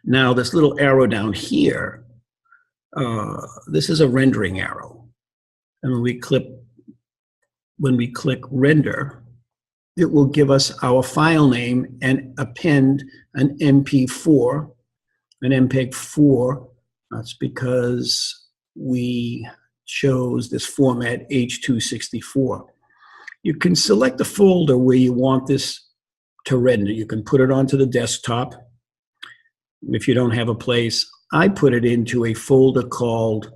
Now this little arrow down here, this is a rendering arrow. And when we click render, it will give us our file name and append an MP4, an MPEG-4. That's because we chose this format H.264. You can select the folder where you want this to render. You can put it onto the desktop. If you don't have a place, I put it into a folder called,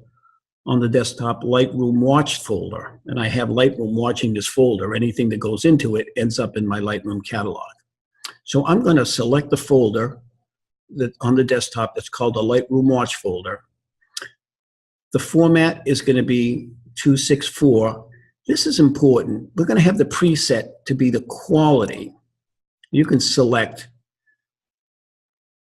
on the desktop, Lightroom Watched folder. And I have Lightroom watching this folder. Anything that goes into it ends up in my Lightroom catalog. So I'm going to select the folder that on the desktop that's called the Lightroom Watch folder. The format is going to be 264. This is important. We're going to have the preset to be the quality. You can select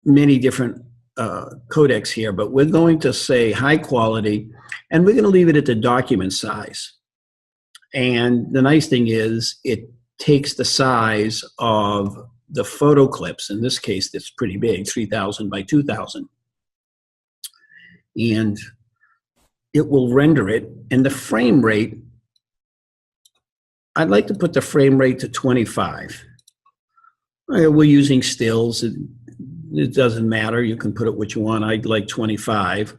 many different codecs here, but we're going to say high quality, and we're going to leave it at the document size. And the nice thing is it takes the size of the photo clips. In this case, that's pretty big, 3,000 by 2,000. And it will render it. And the frame rate, I'd like to put the frame rate to 25. We're using stills. It doesn't matter. You can put it what you want. I'd like 25.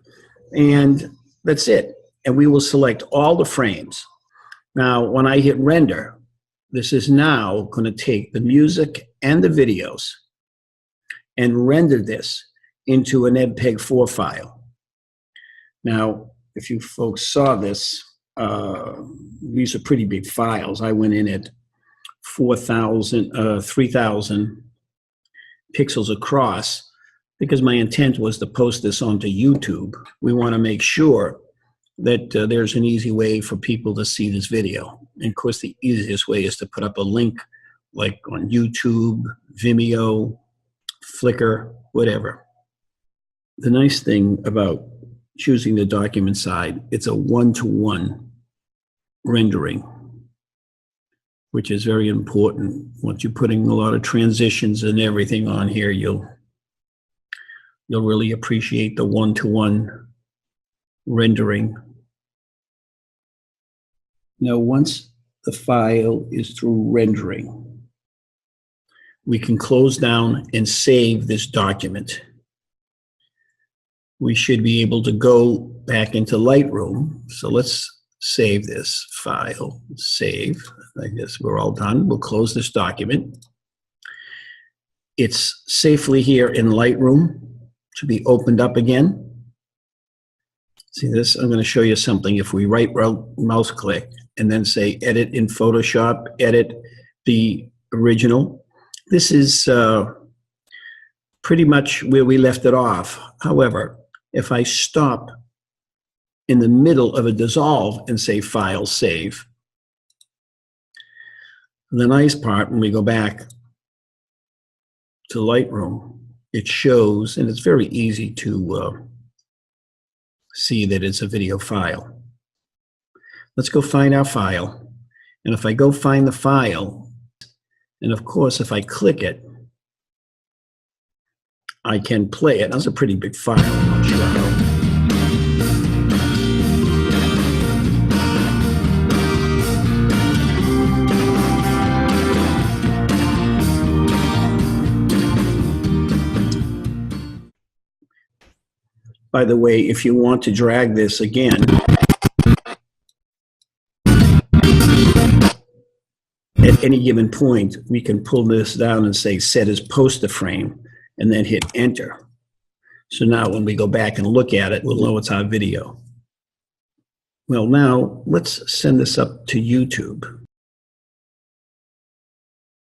And that's it. And we will select all the frames. Now, when I hit render, this is now going to take the music and the videos and render this into an MPEG-4 file. Now, if you folks saw this, these are pretty big files. I went in at 3,000 pixels across because my intent was to post this onto YouTube. We want to make sure that there's an easy way for people to see this video. And of course, the easiest way is to put up a link like on YouTube, Vimeo, Flickr, whatever. The nice thing about choosing the document side, it's a one-to-one rendering, which is very important. Once you're putting a lot of transitions and everything on here, you'll really appreciate the one-to-one rendering. Now, once the file is through rendering, we can close down and save this document. We should be able to go back into Lightroom. So let's save this file, save. I guess we're all done. We'll close this document. It's safely here in Lightroom to be opened up again. See this? I'm going to show you something. If we right mouse click and then say edit in Photoshop, edit the original. This is pretty much where we left it off. However, if I stop in the middle of a dissolve and say File, Save, the nice part, when we go back to Lightroom, it shows, and it's very easy to see that it's a video file. Let's go find our file. And if I go find the file, and of course, if I click it, I can play it. That's a pretty big file. I'm not sure how. By the way, if you want to drag this again, at any given point, we can pull this down and say set as poster frame and then hit enter. So now when we go back and look at it, we'll know it's our video. Well, now let's send this up to YouTube.